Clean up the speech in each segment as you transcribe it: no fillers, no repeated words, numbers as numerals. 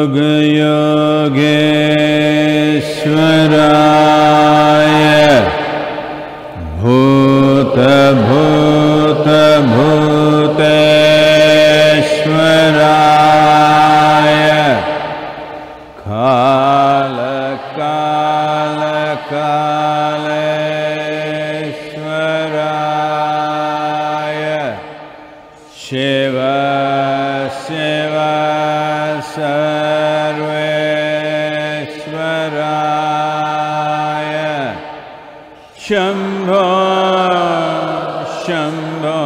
Yoga-yogeshwaraya Bhuta-bhuta-bhuteshwaraya Kala-kala-kaleshwaraya Shiva Shiva Sarveshwaraya Shambho Shambho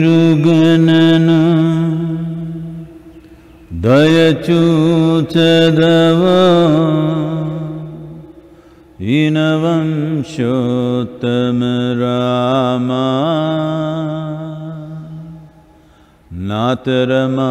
Itiruganana Dayachuchadava Inavam Shotamarama Natarama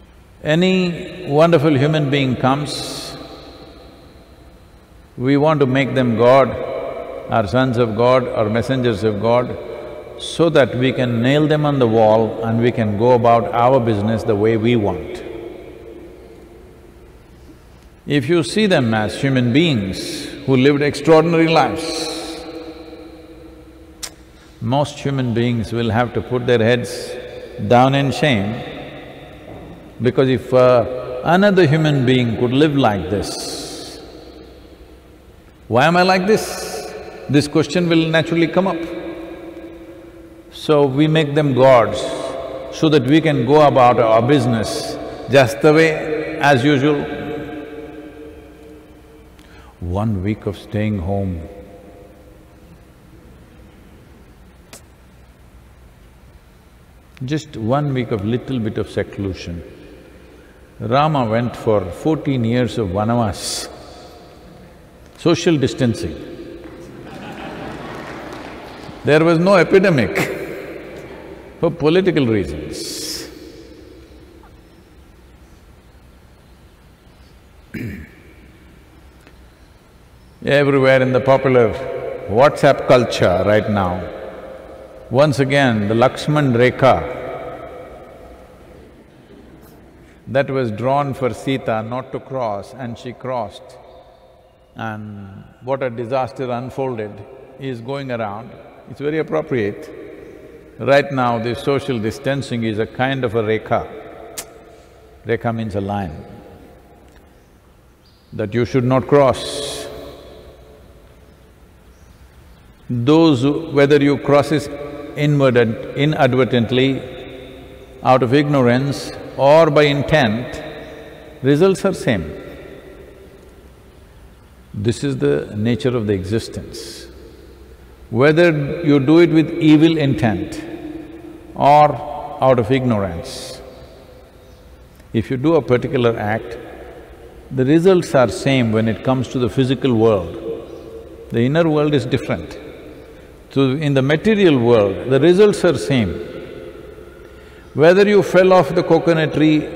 Any wonderful human being comes, we want to make them God, or sons of God or messengers of God, so that we can nail them on the wall and we can go about our business the way we want. If you see them as human beings who lived extraordinary lives, most human beings will have to put their heads down in shame, because if another human being could live like this, why am I like this? This question will naturally come up. So we make them gods so that we can go about our business just the way as usual. 1 week of staying home. Just 1 week of little bit of seclusion. Rama went for 14 years of vanavas, social distancing. There was no epidemic for political reasons. Everywhere in the popular WhatsApp culture right now, once again the Lakshman Rekha that was drawn for Sita not to cross, and she crossed, and what a disaster unfolded is going around. It's very appropriate. Right now, this social distancing is a kind of a rekha. Rekha means a line that you should not cross. Whether you cross it inadvertently, out of ignorance or by intent, results are same. This is the nature of the existence. Whether you do it with evil intent or out of ignorance, if you do a particular act, the results are same when it comes to the physical world. The inner world is different. So in the material world, the results are same. Whether you fell off the coconut tree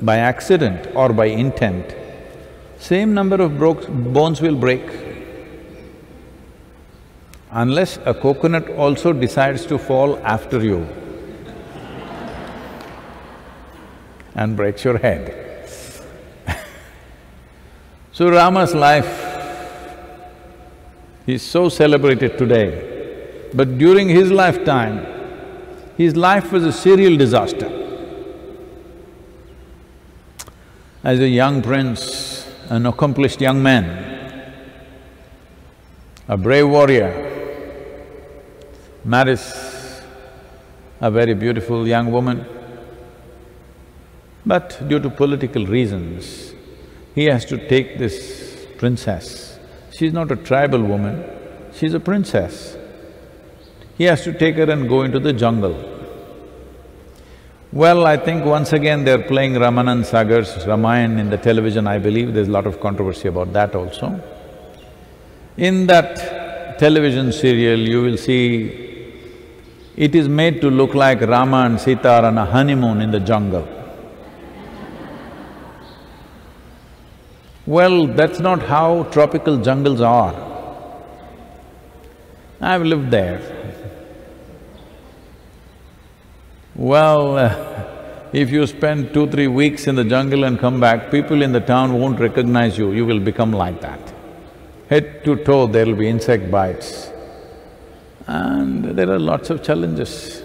by accident or by intent, same number of bones will break. Unless a coconut also decides to fall after you and breaks your head. So Rama's life is so celebrated today, but during his lifetime, his life was a serial disaster. As a young prince, an accomplished young man, a brave warrior, marries a very beautiful young woman, but due to political reasons, he has to take this princess. She's not a tribal woman, she's a princess. He has to take her and go into the jungle. Well, I think once again they're playing Ramanand Sagar's Ramayana in the television, I believe. There's a lot of controversy about that also. In that television serial, you will see it is made to look like Rama and Sita are on a honeymoon in the jungle. Well, that's not how tropical jungles are. I've lived there. Well, if you spend 2-3 weeks in the jungle and come back, people in the town won't recognize you, you will become like that. Head to toe, there'll be insect bites. And there are lots of challenges.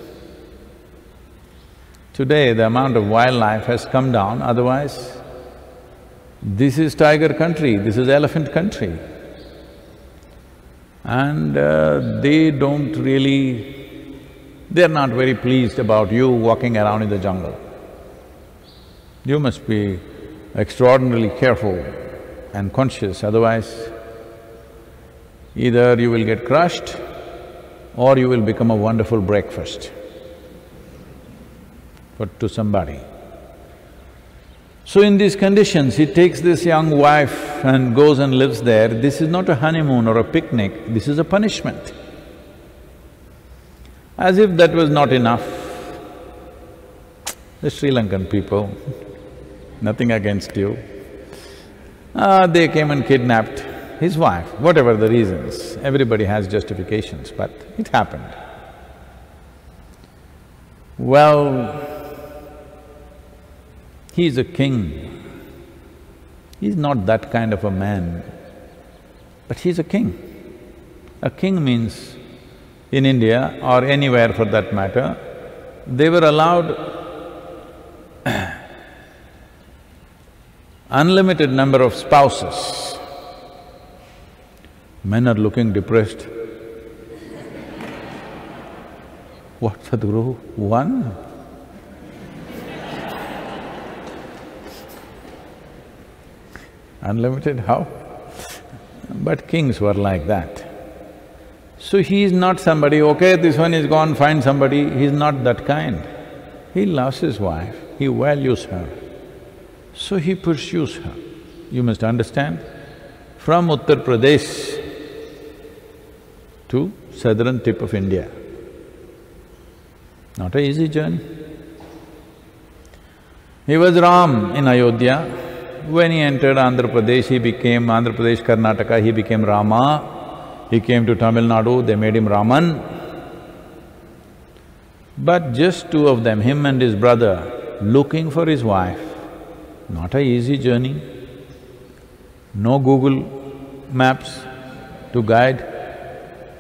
Today, the amount of wildlife has come down, otherwise, this is tiger country, this is elephant country. And they're not very pleased about you walking around in the jungle. You must be extraordinarily careful and conscious, otherwise either you will get crushed or you will become a wonderful breakfast to somebody. So in these conditions, he takes this young wife and goes and lives there. This is not a honeymoon or a picnic, this is a punishment. As if that was not enough, the Sri Lankan people, nothing against you. They came and kidnapped his wife, whatever the reasons. Everybody has justifications, but it happened. Well, he's a king. He's not that kind of a man, but he's a king. A king means, in India or anywhere for that matter, they were allowed unlimited number of spouses. Men are looking depressed. What, Sadhguru? One? Unlimited, how? But kings were like that. So he is not somebody, okay, this one is gone, find somebody, he's not that kind. He loves his wife, he values her, so he pursues her. You must understand, from Uttar Pradesh to southern tip of India, not an easy journey. He was Ram in Ayodhya. When he entered Andhra Pradesh, he became Andhra Pradesh, Karnataka, he became Rama. He came to Tamil Nadu, they made him Raman. But just two of them, him and his brother, looking for his wife, not an easy journey. No Google Maps to guide,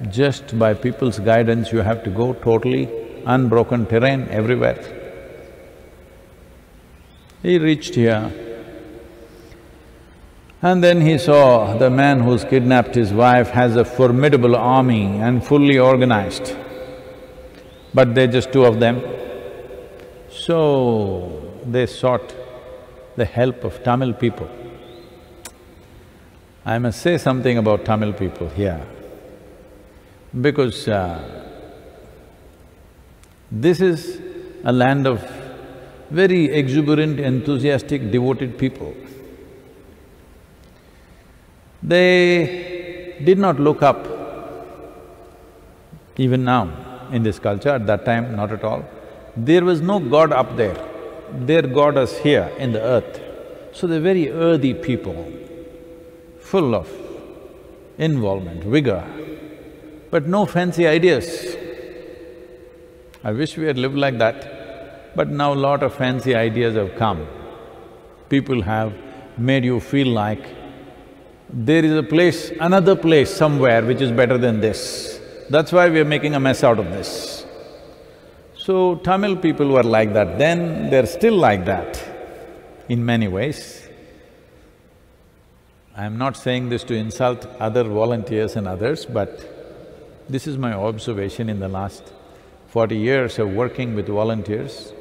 just by people's guidance you have to go, totally unbroken terrain everywhere. He reached here, and then he saw the man who's kidnapped his wife has a formidable army and fully organized, but they're just two of them. So they sought the help of Tamil people. I must say something about Tamil people here, because this is a land of very exuberant, enthusiastic, devoted people. They did not look up, even now in this culture, at that time not at all. There was no god up there, their god is here in the earth. So they're very earthy people, full of involvement, vigor, but no fancy ideas. I wish we had lived like that, but now a lot of fancy ideas have come. People have made you feel like there is a place, another place somewhere which is better than this. That's why we are making a mess out of this. So Tamil people were like that then, they're still like that in many ways. I'm not saying this to insult other volunteers and others, but this is my observation in the last 40 years of working with volunteers.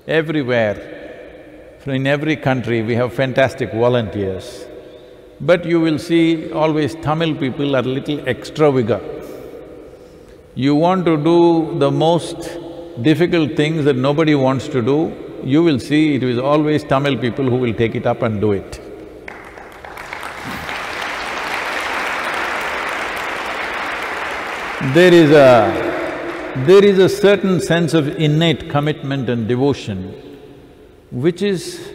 Everywhere, in every country, we have fantastic volunteers. But you will see always Tamil people are little extra vigor. You want to do the most difficult things that nobody wants to do, you will see it is always Tamil people who will take it up and do it. There is a certain sense of innate commitment and devotion which is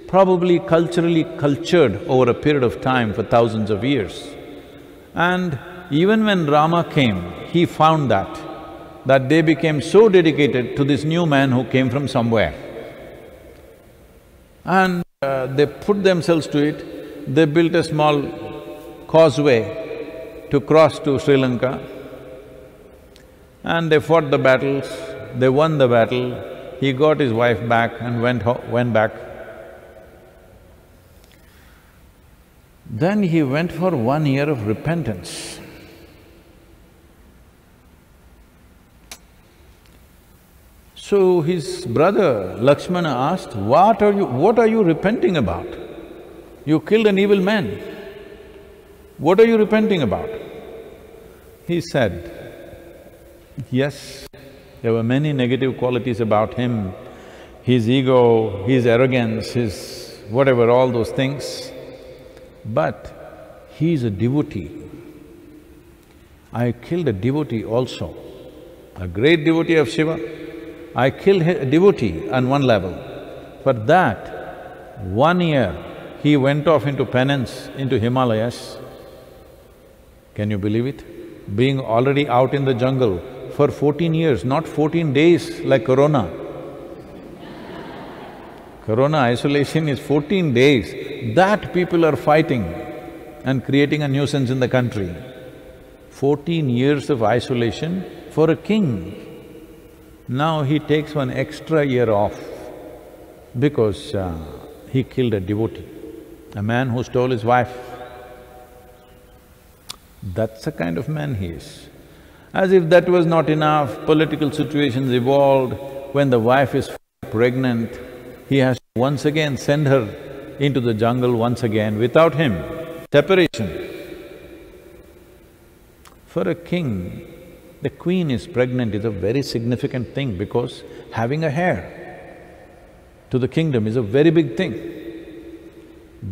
probably culturally cultured over a period of time for thousands of years. And even when Rama came, he found that they became so dedicated to this new man who came from somewhere. And they put themselves to it, they built a small causeway to cross to Sri Lanka, and they fought the battles, they won the battle, he got his wife back and went back. Then he went for 1 year of repentance. So his brother Lakshmana asked, what are you repenting about? You killed an evil man. What are you repenting about? He said, yes, there were many negative qualities about him, his ego, his arrogance, his whatever, all those things. But he is a devotee. I killed a devotee also, a great devotee of Shiva. I killed a devotee on one level. For that, 1 year, he went off into penance, into Himalayas. Can you believe it? Being already out in the jungle for 14 years, not 14 days like corona. Corona isolation is 14 days. That people are fighting and creating a nuisance in the country. 14 years of isolation for a king. Now he takes one extra year off because he killed a devotee, a man who stole his wife. That's the kind of man he is. As if that was not enough, political situations evolved. When the wife is pregnant, he has to once again send her into the jungle once again without him. Separation. For a king, the queen is pregnant is a very significant thing because having a heir to the kingdom is a very big thing.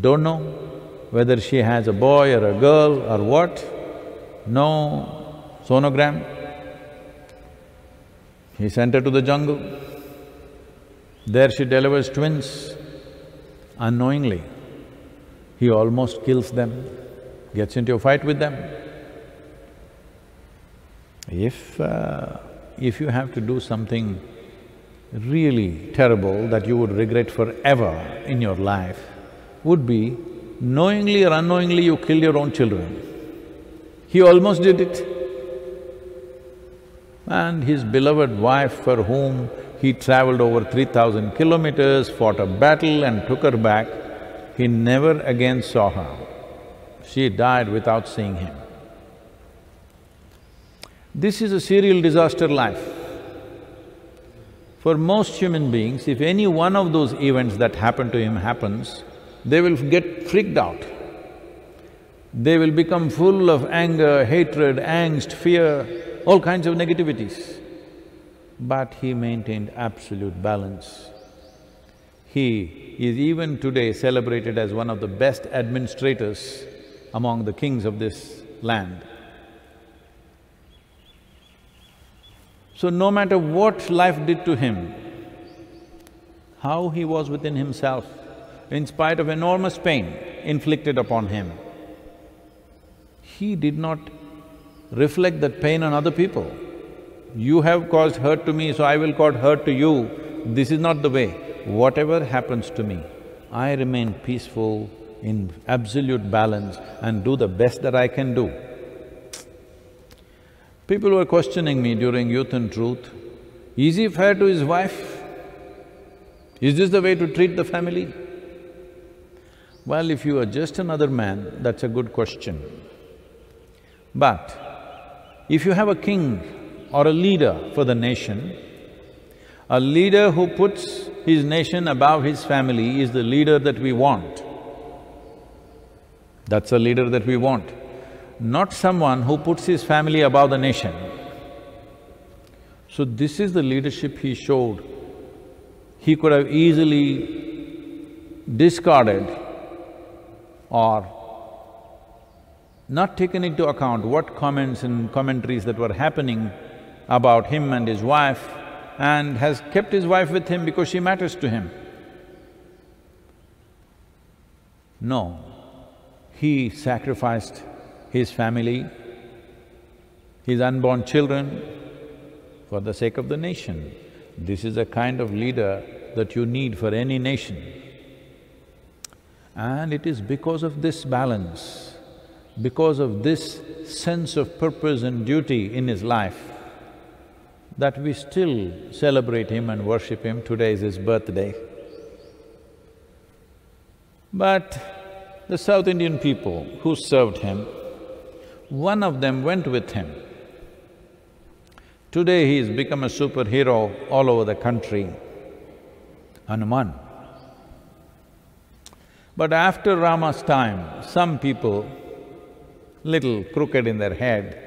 Don't know whether she has a boy or a girl or what, no sonogram. He sent her to the jungle. There she delivers twins. Unknowingly, he almost kills them, gets into a fight with them. If you have to do something really terrible that you would regret forever in your life, would be knowingly or unknowingly you killed your own children. He almost did it. And his beloved wife, for whom he travelled over 3,000 kilometers, fought a battle and took her back, he never again saw her. She died without seeing him. This is a serial disaster life. For most human beings, if any one of those events that happen to him happens, they will get freaked out. They will become full of anger, hatred, angst, fear, all kinds of negativities. But he maintained absolute balance. He is even today celebrated as one of the best administrators among the kings of this land. So no matter what life did to him, how he was within himself, in spite of enormous pain inflicted upon him, he did not reflect that pain on other people. You have caused hurt to me, so I will cause hurt to you. This is not the way. Whatever happens to me, I remain peaceful, in absolute balance and do the best that I can do. People were questioning me during Youth and Truth, is he fair to his wife? Is this the way to treat the family? Well, if you are just another man, that's a good question. But if you have a king or a leader for the nation, a leader who puts his nation above his family is the leader that we want. That's the leader that we want, not someone who puts his family above the nation. So this is the leadership he showed. He could have easily discarded or not taken into account what comments and commentaries that were happening about him and his wife, and has kept his wife with him because she matters to him. No, he sacrificed his family, his unborn children for the sake of the nation. This is a kind of leader that you need for any nation. And it is because of this balance, because of this sense of purpose and duty in his life, that we still celebrate him and worship him. Today is his birthday. But the South Indian people who served him, one of them went with him. Today he has become a superhero all over the country, Hanuman. But after Rama's time, some people, little crooked in their head,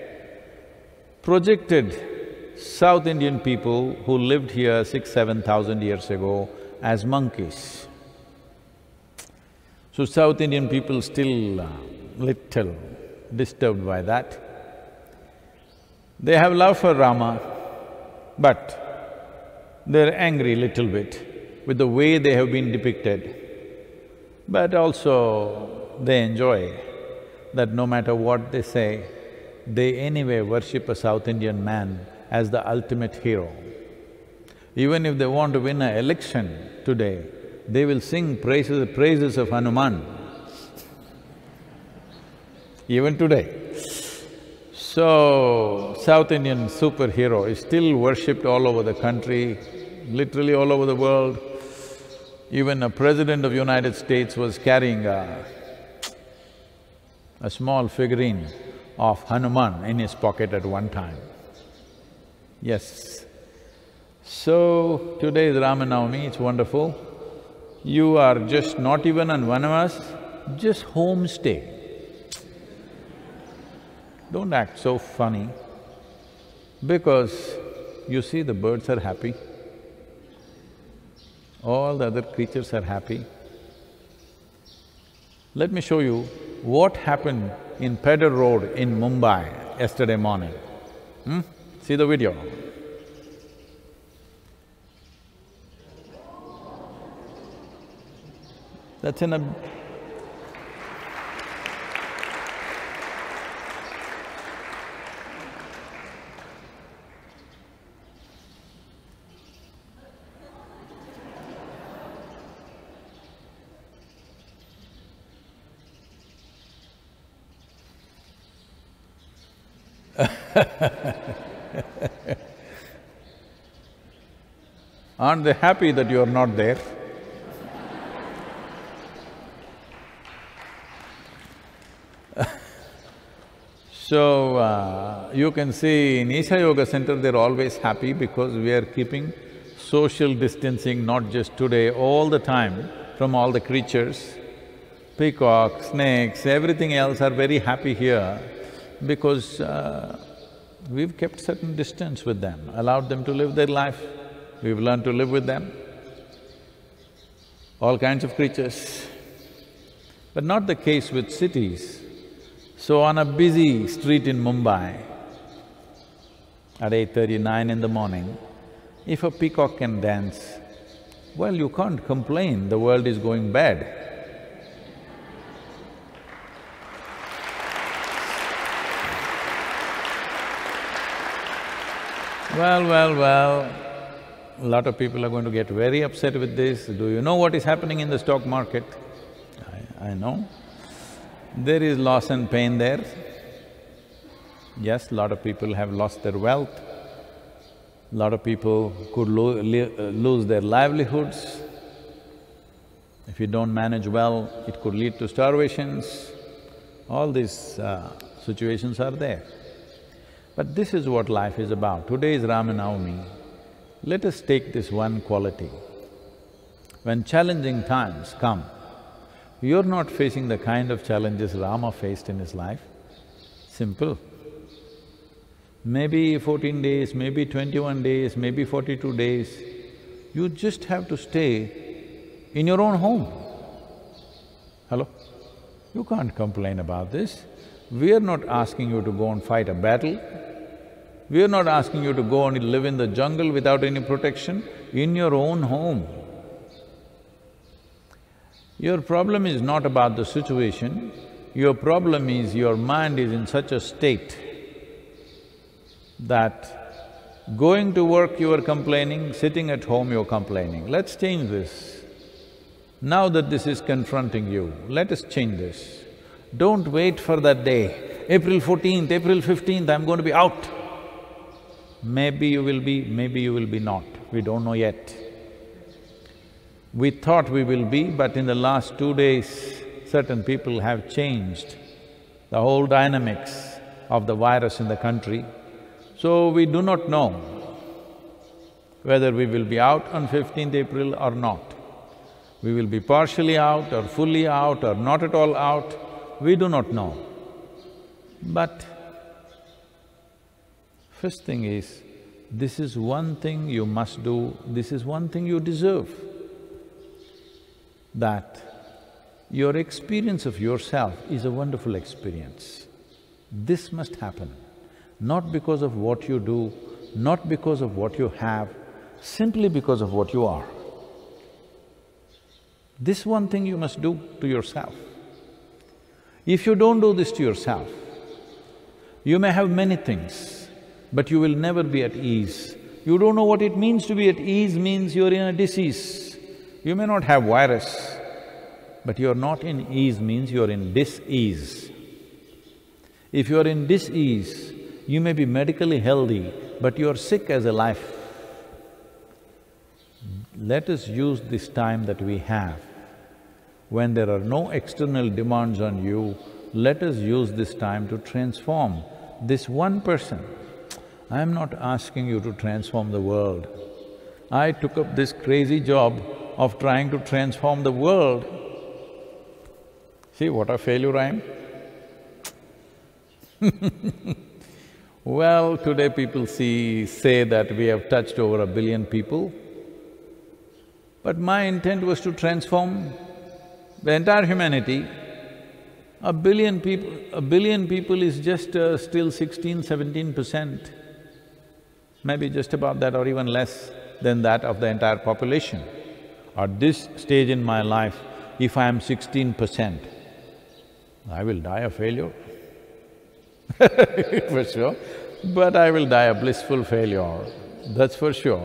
projected South Indian people who lived here 6,000–7,000 years ago as monkeys. So South Indian people still little disturbed by that. They have love for Rama, but they're angry little bit with the way they have been depicted. But also they enjoy that no matter what they say, they anyway worship a South Indian man as the ultimate hero. Even if they want to win an election today, they will sing praises of Hanuman, even today. So, South Indian superhero is still worshipped all over the country, literally all over the world. Even a president of United States was carrying a small figurine of Hanuman in his pocket at one time. Yes. So, today is Rama Navami, it's wonderful. You are just not even on vanavas, just homestay. Don't act so funny, because you see the birds are happy, all the other creatures are happy. Let me show you what happened in Pedder Road in Mumbai yesterday morning. See the video. That's in a… Aren't they happy that you are not there? So, you can see in Isha Yoga Centre, they're always happy because we are keeping social distancing, not just today, all the time, from all the creatures. Peacocks, snakes, everything else are very happy here because we've kept certain distance with them, allowed them to live their life. We've learned to live with them, all kinds of creatures. But not the case with cities. So on a busy street in Mumbai, at 8:39 in the morning, if a peacock can dance, well, you can't complain, the world is going bad. Well, a lot of people are going to get very upset with this. Do you know what is happening in the stock market? I know. There is loss and pain there. Yes, a lot of people have lost their wealth. A lot of people could lose their livelihoods. If you don't manage well, it could lead to starvations. All these situations are there. But this is what life is about. Today is Rama Navami. Let us take this one quality. When challenging times come, you're not facing the kind of challenges Rama faced in his life. Simple. Maybe 14 days, maybe 21 days, maybe 42 days, you just have to stay in your own home. Hello? You can't complain about this. We are not asking you to go and fight a battle. We are not asking you to go and live in the jungle without any protection, in your own home. Your problem is not about the situation, your problem is your mind is in such a state that going to work you are complaining, sitting at home you're complaining. Let's change this. Now that this is confronting you, let us change this. Don't wait for that day, April 14th, April 15th, I'm going to be out. Maybe you will be not, we don't know yet. We thought we will be, but in the last 2 days, certain people have changed the whole dynamics of the virus in the country. So we do not know whether we will be out on 15th April or not. We will be partially out or fully out or not at all out, we do not know. But first thing is, this is one thing you must do, this is one thing you deserve. That your experience of yourself is a wonderful experience. This must happen, not because of what you do, not because of what you have, simply because of what you are. This one thing you must do to yourself. If you don't do this to yourself, you may have many things, but you will never be at ease. You don't know what it means to be at ease, means you're in a disease. You may not have virus, but you're not in ease means you're in dis-ease. If you're in dis-ease, you may be medically healthy, but you're sick as a life. Let us use this time that we have. When there are no external demands on you, let us use this time to transform this one person. I'm not asking you to transform the world. I took up this crazy job of trying to transform the world. See what a failure I am? Well, today people say that we have touched over 1 billion people, but my intent was to transform the entire humanity. 1 billion people is just still 16–17%, maybe just about that or even less than that of the entire population. At this stage in my life, if I am 16%, I will die a failure for sure, but I will die a blissful failure, that's for sure.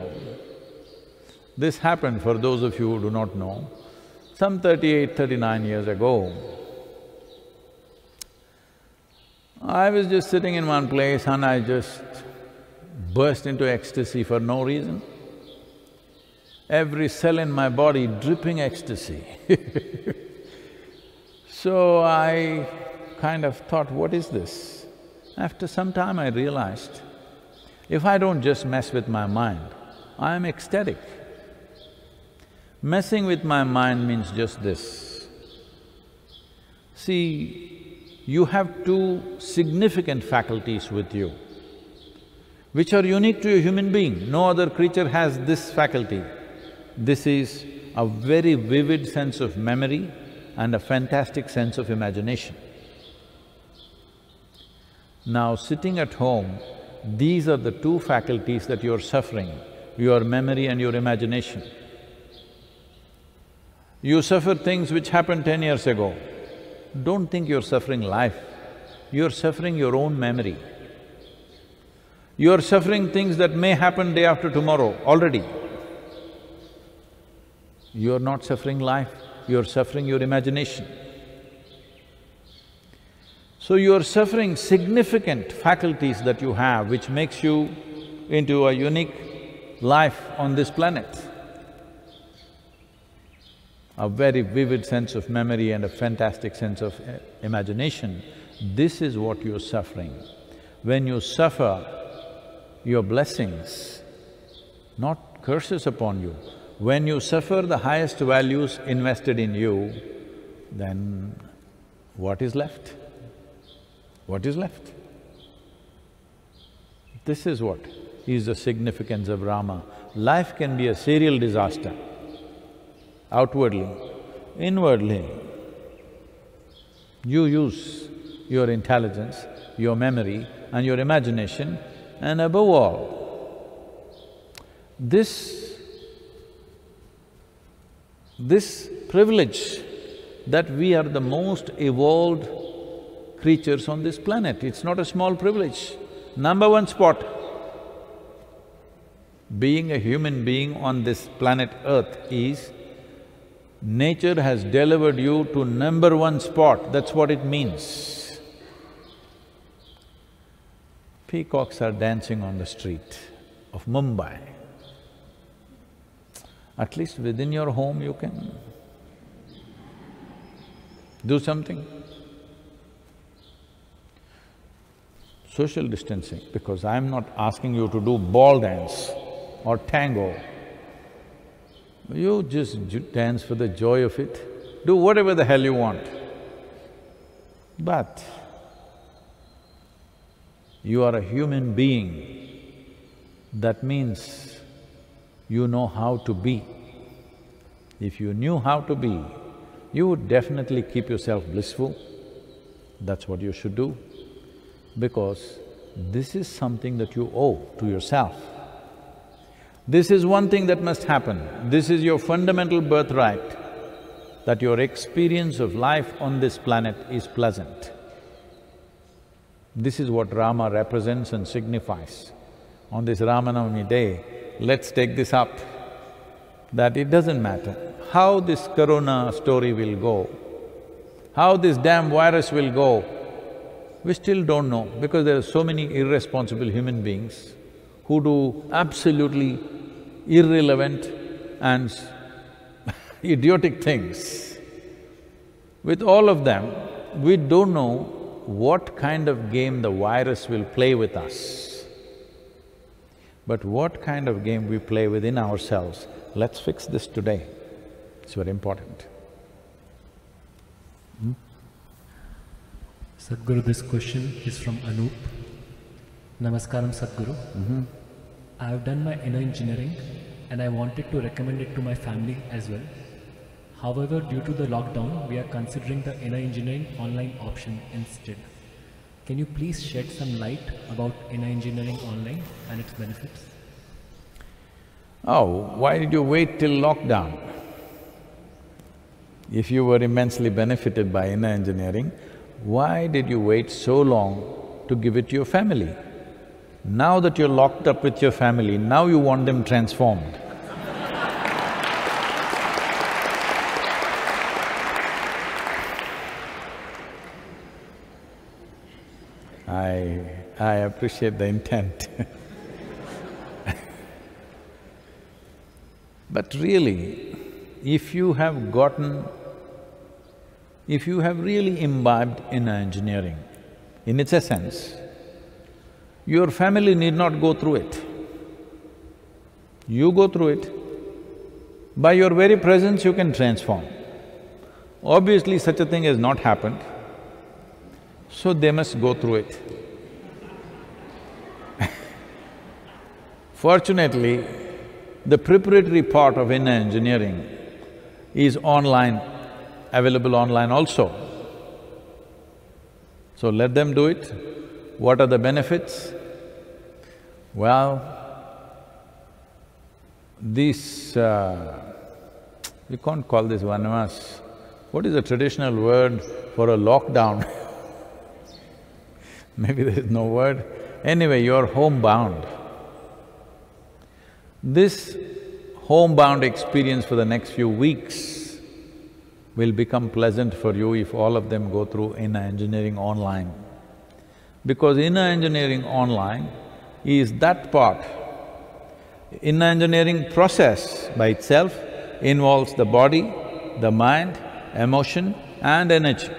This happened, for those of you who do not know, some 38–39 years ago. I was just sitting in one place and I just burst into ecstasy for no reason. Every cell in my body dripping ecstasy. So I kind of thought, what is this? After some time I realized, if I don't just mess with my mind, I am ecstatic. Messing with my mind means just this. See, you have two significant faculties with you, which are unique to a human being. No other creature has this faculty. This is a very vivid sense of memory and a fantastic sense of imagination. Now, sitting at home, these are the two faculties that you're suffering, your memory and your imagination. You suffer things which happened 10 years ago. Don't think you're suffering life, you're suffering your own memory. You're suffering things that may happen day after tomorrow already. You're not suffering life, you're suffering your imagination. So you're suffering significant faculties that you have, which makes you into a unique life on this planet. A very vivid sense of memory and a fantastic sense of imagination. This is what you're suffering. When you suffer, your blessings, not curses upon you. When you suffer the highest values invested in you, then what is left? What is left? This is what is the significance of Rama. Life can be a serial disaster, outwardly, inwardly. You use your intelligence, your memory and your imagination, and above all, this privilege that we are the most evolved creatures on this planet, it's not a small privilege. Number one spot. Being a human being on this planet Earth is, nature has delivered you to number one spot, that's what it means. Peacocks are dancing on the street of Mumbai. At least within your home you can do something. Social distancing, because I'm not asking you to do ball dance or tango. You just dance for the joy of it, do whatever the hell you want. But you are a human being, that means you know how to be. If you knew how to be, you would definitely keep yourself blissful. That's what you should do, because this is something that you owe to yourself. This is one thing that must happen. This is your fundamental birthright. that your experience of life on this planet is pleasant. This is what Rama represents and signifies. On this Ramanavami day, let's take this up, that it doesn't matter how this corona story will go, how this damn virus will go, we still don't know because there are so many irresponsible human beings who do absolutely irrelevant and idiotic things. With all of them, we don't know what kind of game the virus will play with us. But what kind of game we play within ourselves, let's fix this today. It's very important. Sadhguru, this question is from Anup. Namaskaram, Sadhguru. I have done my inner engineering and I wanted to recommend it to my family as well. However, due to the lockdown, we are considering the inner engineering online option instead. Can you please shed some light about inner engineering online and its benefits? Oh, why did you wait till lockdown? If you were immensely benefited by inner engineering, why did you wait so long to give it to your family? Now that you're locked up with your family, now you want them transformed. I appreciate the intent But really, if you have really imbibed inner engineering in its essence, your family need not go through it. You go through it. By your very presence, you can transform. Obviously, such a thing has not happened, so they must go through it. Fortunately, the preparatory part of inner engineering is online, available online also. So let them do it. What are the benefits? Well, this… we can't call this vanamas. What is the traditional word for a lockdown? Maybe there is no word. Anyway, you're homebound. This homebound experience for the next few weeks will become pleasant for you if all of them go through inner engineering online. Because inner engineering online is that part. Inner engineering process by itself involves the body, the mind, emotion and energy.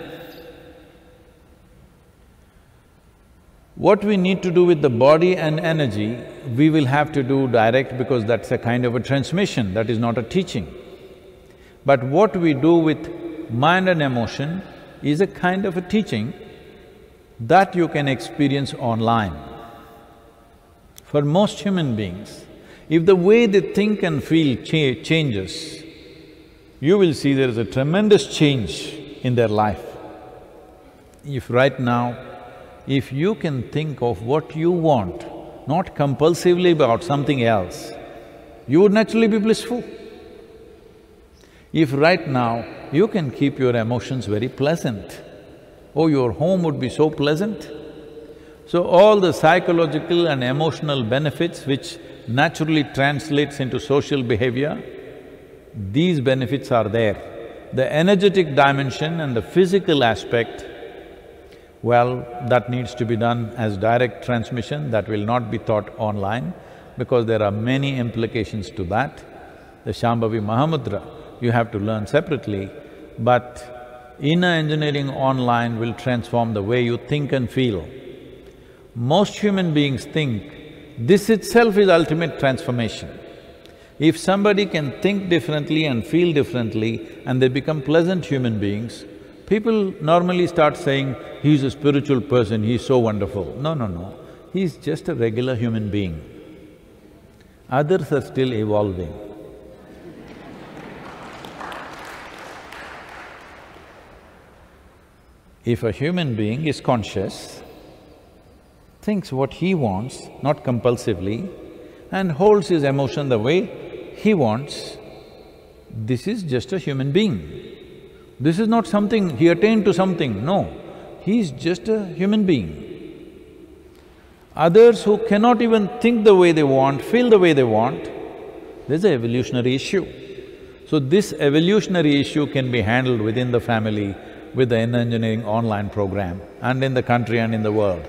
What we need to do with the body and energy, we will have to do direct because that's a kind of a transmission, that is not a teaching. But what we do with mind and emotion is a kind of a teaching that you can experience online. For most human beings, if the way they think and feel changes, you will see there is a tremendous change in their life. If right now, if you can think of what you want, not compulsively about something else, you would naturally be blissful. If right now you can keep your emotions very pleasant, oh, your home would be so pleasant. So all the psychological and emotional benefits which naturally translates into social behavior, these benefits are there. The energetic dimension and the physical aspect, well, that needs to be done as direct transmission, that will not be taught online because there are many implications to that. The Shambhavi Mahamudra, you have to learn separately, but inner engineering online will transform the way you think and feel. Most human beings think this itself is ultimate transformation. If somebody can think differently and feel differently and they become pleasant human beings, people normally start saying, he's a spiritual person, he's so wonderful. No, no, no, he's just a regular human being. Others are still evolving. If a human being is conscious, thinks what he wants, not compulsively, and holds his emotion the way he wants, this is just a human being. This is not something, he attained to something, no. He's just a human being. Others who cannot even think the way they want, feel the way they want, there's an evolutionary issue. So this evolutionary issue can be handled within the family with the engineering online program and in the country and in the world.